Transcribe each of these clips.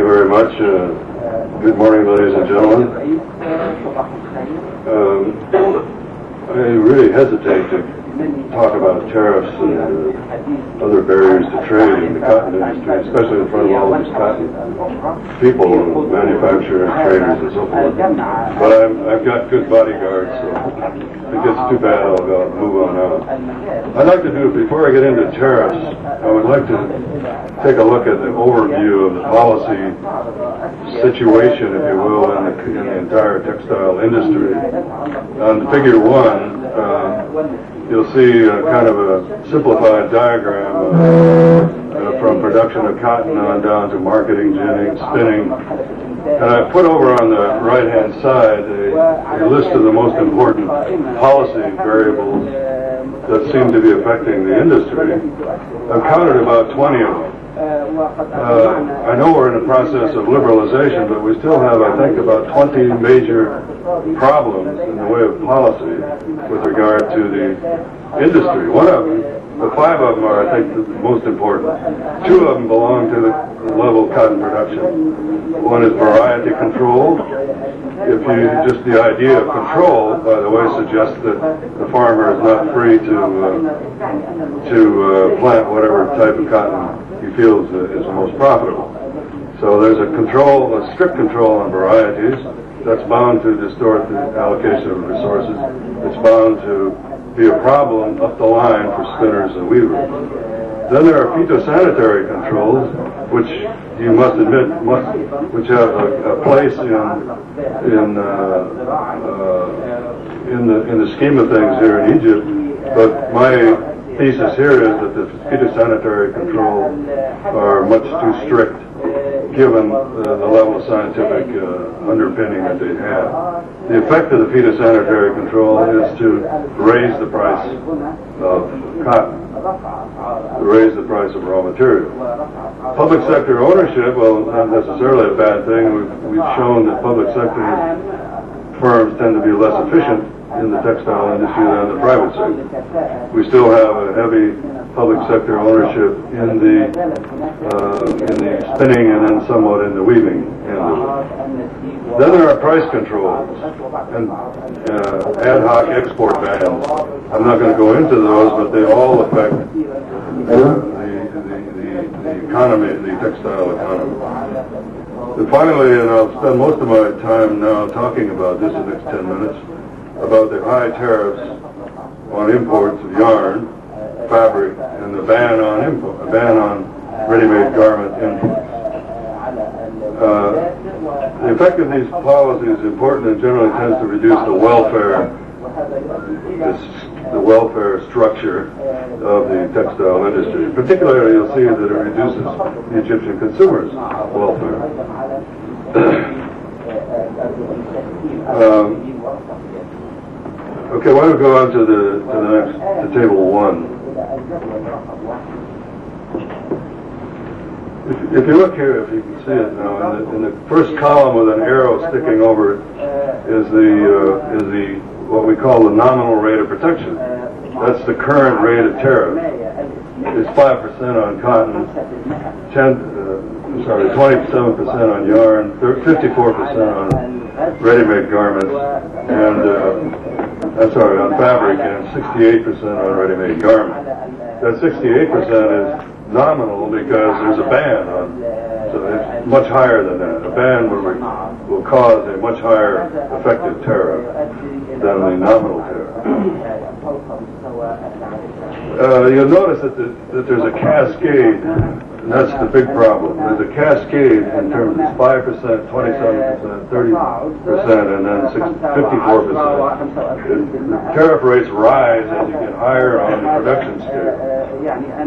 you very much. Good morning, ladies and gentlemen. I really hesitate to talk about tariffs and other barriers to trade in the cotton industry, especially in front of all these cotton people, manufacturers, traders, and so forth. But I've got good bodyguards, so if it gets too bad, I'll move on out. I'd like to do, before I get into tariffs, I would like to take a look at the overview of the policy situation, if you will, in the entire textile industry. On figure 1, you'll see kind of a simplified diagram from production of cotton on down to marketing, ginning, spinning. And I put over on the right-hand side a list of the most important policy variables that seem to be affecting the industry. I've counted about 20 of them. I know we're in the process of liberalization, but we still have, I think, about 20 major problems in the way of policy with regard to the industry. One of them, the 5 of them are, I think, the most important. 2 of them belong to the level of cotton production. One is variety control. If you, just the idea of control, by the way, suggests that the farmer is not free to plant whatever type of cotton he feels is the most profitable. So there's a strict control on varieties. That's bound to distort the allocation of resources. It's bound to be a problem up the line for spinners and weavers. Then there are phytosanitary controls, which you must admit which have a place in the scheme of things here in Egypt. But my thesis here is that the phytosanitary controls are much too strict, given the level of scientific underpinning that they have. The effect of the phytosanitary control is to raise the price of cotton, to raise the price of raw material. Public sector ownership, well, not necessarily a bad thing. We've shown that public sector firms tend to be less efficient in the textile industry than the private sector. We still have a heavy public sector ownership in the spinning and then somewhat in the weaving end of it. Then there are price controls and ad hoc export bans. I'm not going to go into those, but they all affect the economy, the textile economy. And finally, and I'll spend most of my time now talking about this in the next 10 minutes, about the high tariffs on imports of yarn, fabric, and the ban on ready-made garment imports. The effect of these policies is important and generally tends to reduce the welfare structure of the textile industry. Particularly, you'll see that it reduces the Egyptian consumers' welfare. Okay, why don't we go on to table 1. If you look here, if you can see it now, in the first column with an arrow sticking over it is the what we call the nominal rate of protection. That's the current rate of tariff. It's 5% on cotton, 27% on yarn, 54% on ready-made garments, and on fabric, and 68% on ready-made garments. That 68% is nominal because there's a ban on, so it's much higher than that. A ban will cause a much higher effective tariff than the nominal tariff. You'll notice that there's a cascade, and that's the big problem. There's a cascade in terms of 5%, 27%, 30%, and then 54%. The tariff rates rise as you get higher on the production scale.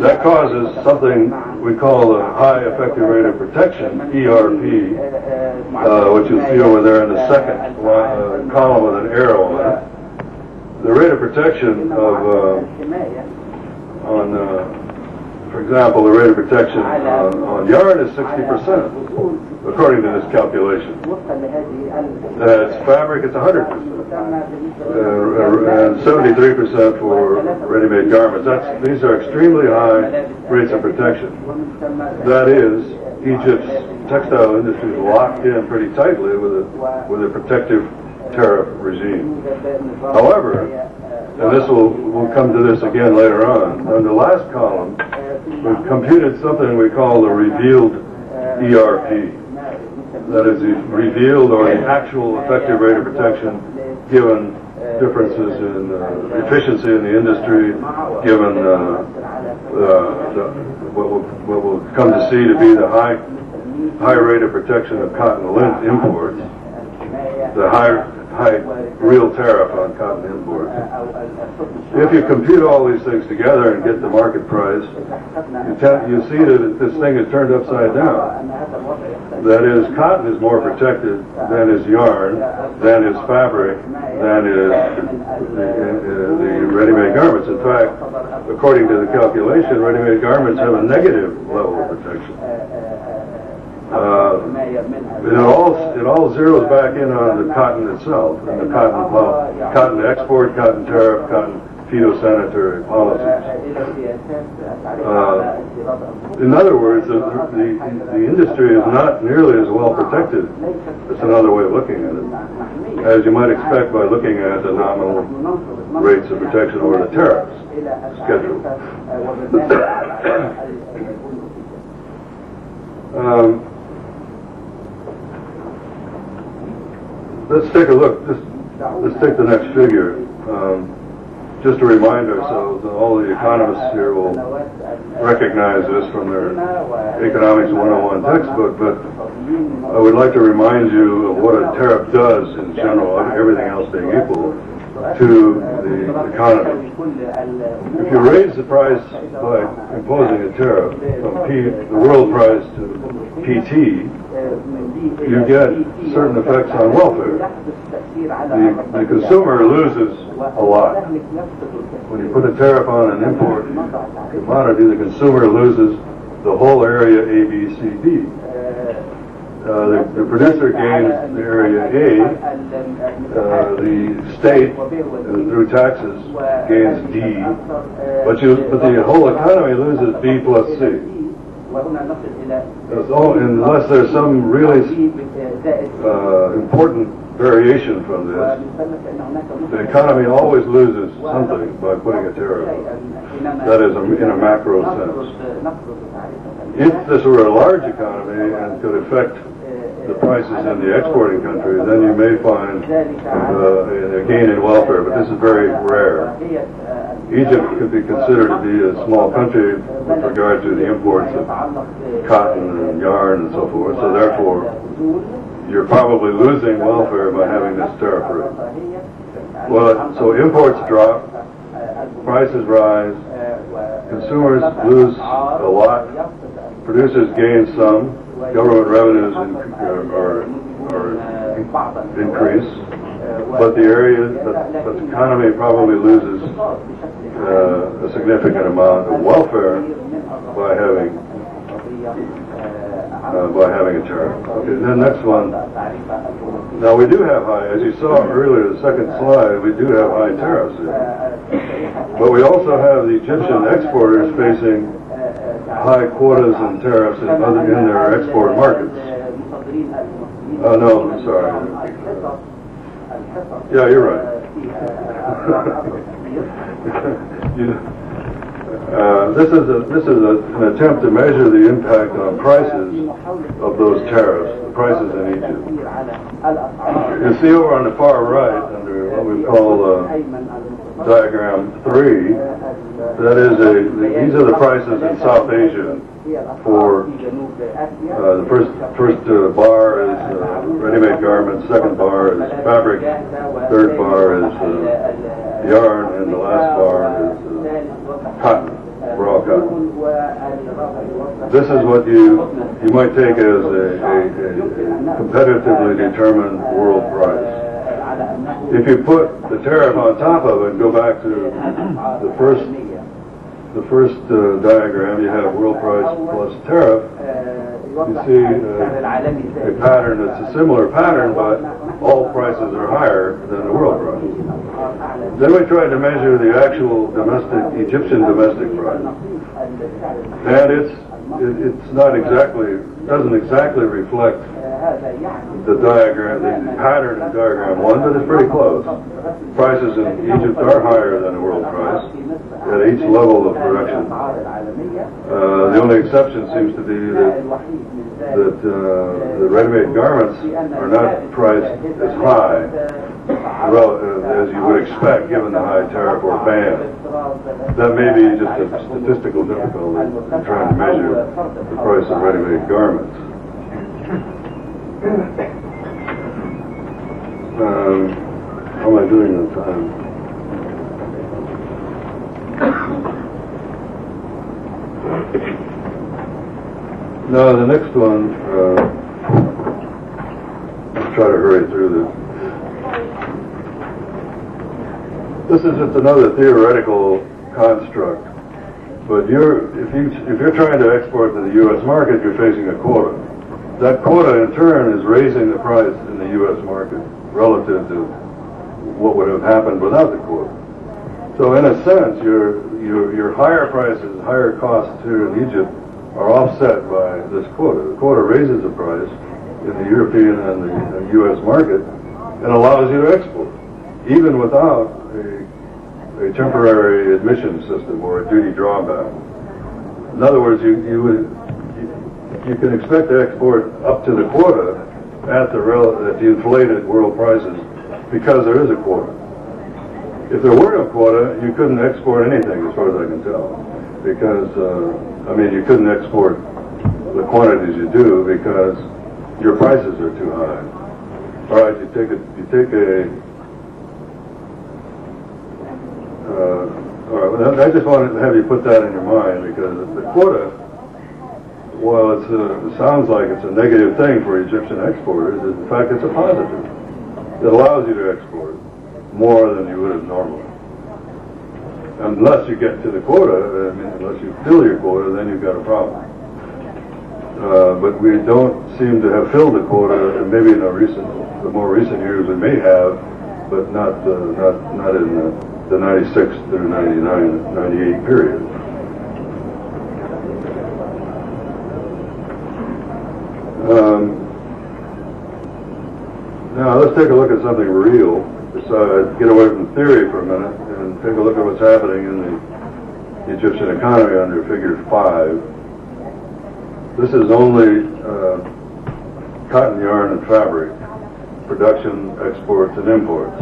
That causes something we call a high effective rate of protection, ERP, which you'll see over there in the second column with an arrow on it. The rate of protection for example, the rate of protection on yarn is 60%, according to this calculation. It's fabric, it's 100%, and 73% for ready-made garments. These are extremely high rates of protection. That is, Egypt's textile industry is locked in pretty tightly with a protective tariff regime. However, and we'll come to this again later on the last column, we've computed something we call the revealed ERP. That is the revealed or the actual effective rate of protection given differences in efficiency in the industry, given what we'll come to see to be the high rate of protection of cotton lint imports, the high real tariff on cotton imports. If you compute all these things together and get the market price, you see that this thing is turned upside down. That is, cotton is more protected than is yarn, than is fabric, than is the ready-made garments. In fact, according to the calculation, ready-made garments have a negative level of protection. It all zeroes back in on the cotton itself, and the cotton export, cotton tariff, cotton phytosanitary policies. In other words, the industry is not nearly as well protected. That's another way of looking at it, as you might expect by looking at the nominal rates of protection or the tariffs schedule. Let's take a look. Let's take the next figure. Just to remind ourselves, and all the economists here will recognize this from their Economics 101 textbook, but I would like to remind you of what a tariff does in general, everything else being equal, to the economy. If you raise the price by imposing a tariff from the world price to PT, you get certain effects on welfare. The consumer loses a lot. When you put a tariff on an import commodity, the consumer loses the whole area A, B, C, D. The producer gains the area A, the state, through taxes, gains D, but the whole economy loses B plus C. Unless there's some really important variation from this, the economy always loses something by putting a tariff on. That is in a macro sense. If this were a large economy and could affect the prices in the exporting country, then you may find a gain in welfare, but this is very rare. Egypt could be considered to be a small country with regard to the imports of cotton and yarn and so forth, so therefore you're probably losing welfare by having this tariff rate. Well, so imports drop, prices rise, consumers lose a lot, producers gain some, government revenues are increase, but the economy probably loses a significant amount of welfare by having a tariff. Okay, then next one. Now we do have high, as you saw earlier, the second slide, we do have high tariffs here. But we also have the Egyptian exporters facing high quotas and tariffs in their export markets. Oh no, I'm sorry. Yeah, you're right. This is an attempt to measure the impact on prices of those tariffs, the prices in Egypt. You see over on the far right, under what we call diagram 3, that is these are the prices in South Asia for the first bar is ready-made garments, second bar is fabric, third bar is yarn, and the last bar is cotton, raw cotton. This is what you might take as a competitively determined world price. If you put the tariff on top of it and go back to the first diagram, you have world price plus tariff. You see a pattern that's a similar pattern, but all prices are higher than the world price. Then we tried to measure the actual Egyptian domestic price. And it's it's not exactly, doesn't exactly reflect the diagram, the pattern in diagram 1, but it's pretty close. Prices in Egypt are higher than the world price at each level of production. The only exception seems to be that the ready-made garments are not priced as high as you would expect given the high tariff or ban. That may be just a statistical difficulty in trying to measure the price of ready-made garments. How am I doing on time? Now the next one, let's try to hurry through this. This is just another theoretical construct, but if you're trying to export to the U.S. market, you're facing a quota. That quota in turn is raising the price in the U.S. market relative to what would have happened without the quota. So in a sense, your higher prices, higher costs here in Egypt are offset by this quota. The quota raises the price in the European and the U.S. market and allows you to export, even without a temporary admission system or a duty drawback. In other words, you can expect to export up to the quota at the inflated world prices because there is a quota. If there weren't a quota, you couldn't export anything as far as I can tell, because you couldn't export the quantities you do because your prices are too high. All right, all right, I just wanted to have you put that in your mind, because the quota, while it sounds like it's a negative thing for Egyptian exporters, in fact it's a positive. It allows you to export more than you would have normally. Unless you get to the quota, unless you fill your quota, then you've got a problem. But we don't seem to have filled the quota, and maybe in the more recent years we may have, but not in the 96 through 99, 98 period. Now let's take a look at something real. Get away from theory for a minute and take a look at what's happening in the Egyptian economy under Figure 5. This is only cotton yarn and fabric, production, exports, and imports.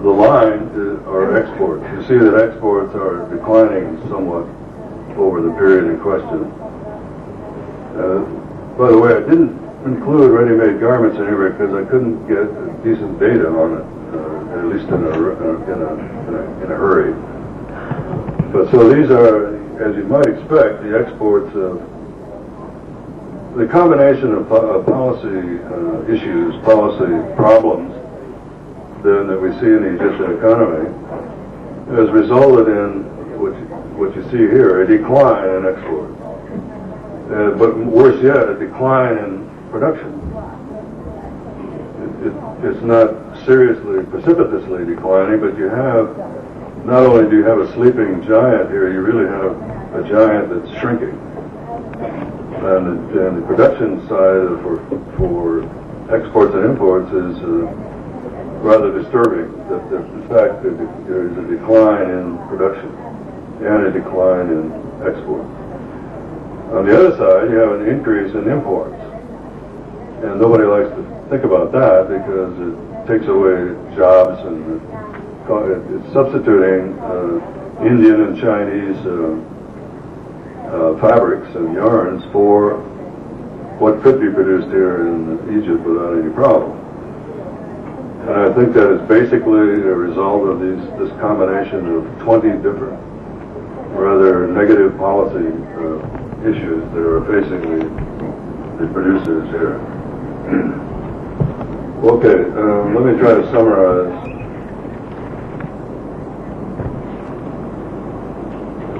The line are exports. You see that exports are declining somewhat over the period in question. By the way, I didn't include ready-made garments in here because I couldn't get decent data on it, at least in a hurry. But so these are, as you might expect, the exports of the combination of policy issues, policy problems then that we see in the Egyptian economy has resulted in what you see here, a decline in exports. But worse yet, a decline in production. It's not seriously, precipitously declining, but you have, not only do you have a sleeping giant here, you really have a giant that's shrinking. And the production side for exports and imports is rather disturbing. That in fact, there is a decline in production and a decline in exports. On the other side, you have an increase in imports. And nobody likes to think about that because it takes away jobs and it's substituting Indian and Chinese fabrics and yarns for what could be produced here in Egypt without any problem. And I think that is basically a result of this combination of 20 different rather negative policy issues that are facing the producers here. Okay, let me try to summarize.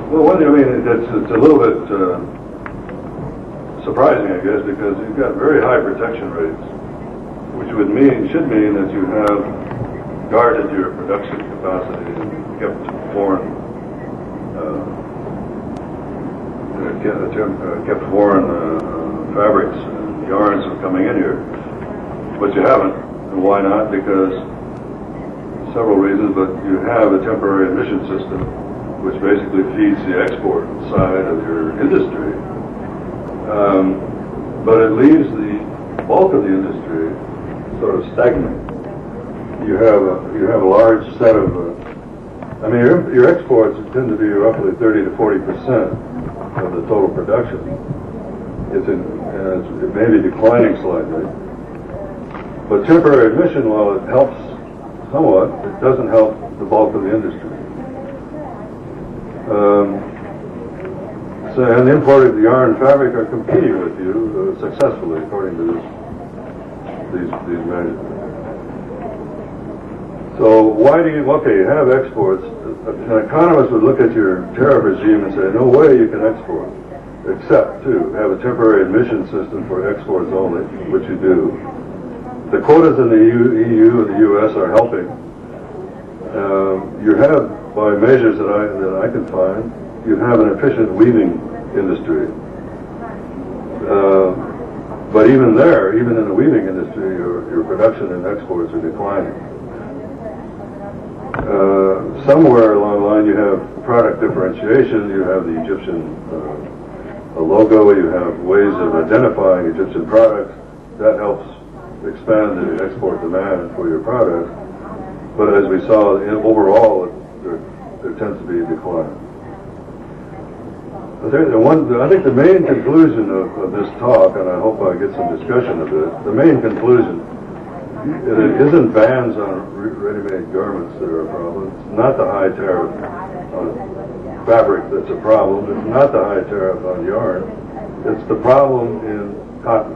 Well, one thing, it's a little bit surprising, I guess, because you've got very high protection rates, which should mean that you have guarded your production capacity and kept foreign kept foreign fabrics and yarns from coming in here, but you haven't. And why not? Because several reasons, but you have a temporary admission system which basically feeds the export side of your industry. But it leaves the bulk of the industry sort of stagnant. You have a large set of, your exports tend to be roughly 30 to 40% of the total production. It may be declining slightly. But temporary admission, while it helps somewhat, it doesn't help the bulk of the industry. And the imported yarn and fabric are competing with you successfully, according to these measures. So why do you have exports? An economist would look at your tariff regime and say, no way you can export, except to have a temporary admission system for exports only, which you do. The quotas in the EU and the U.S. are helping. You have, by measures that I can find, you have an efficient weaving industry. But even there, even in the weaving industry, your production and exports are declining. Somewhere along the line you have product differentiation, you have the Egyptian logo, you have ways of identifying Egyptian products. That helps expand the export demand for your products. But as we saw, overall, there tends to be a decline. I think the main conclusion of this talk, and I hope I get some discussion of it, the main conclusion, it isn't bans on ready-made garments that are a problem. It's not the high tariff on fabric that's a problem. It's not the high tariff on yarn. It's the problem in cotton.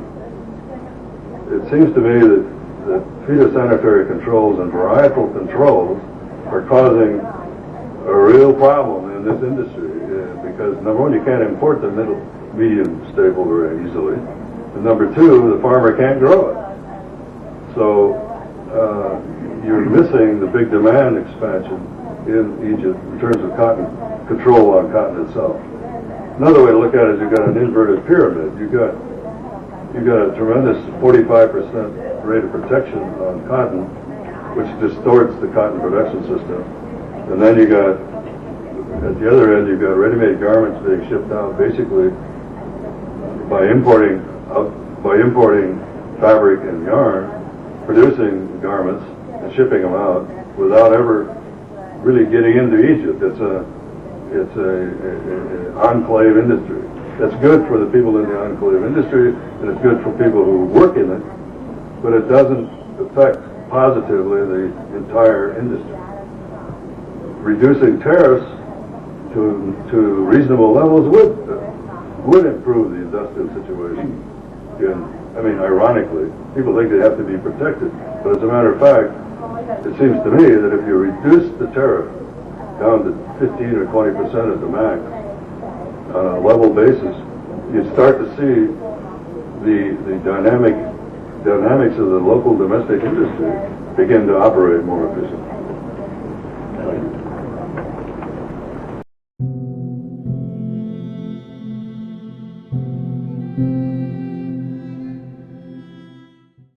It seems to me that phytosanitary controls and varietal controls are causing a real problem in this industry because, number one, you can't import the medium staple very easily, and number two, the farmer can't grow it. So you're missing the big demand expansion in Egypt in terms of cotton control on cotton itself. Another way to look at it is you've got an inverted pyramid. You've got a tremendous 45% rate of protection on cotton, which distorts the cotton production system. And then you got, at the other end, you've got ready-made garments being shipped out basically by importing fabric and yarn, producing garments and shipping them out without ever really getting into Egypt. It's a enclave industry. That's good for the people in the enclave industry, and it's good for people who work in it, but it doesn't affect positively the entire industry. Reducing tariffs to reasonable levels would improve the industrial situation. Ironically, people think they have to be protected, but as a matter of fact, it seems to me that if you reduce the tariff down to 15 or 20% at the max on a level basis, you start to see the dynamics of the local domestic industry begin to operate more efficiently.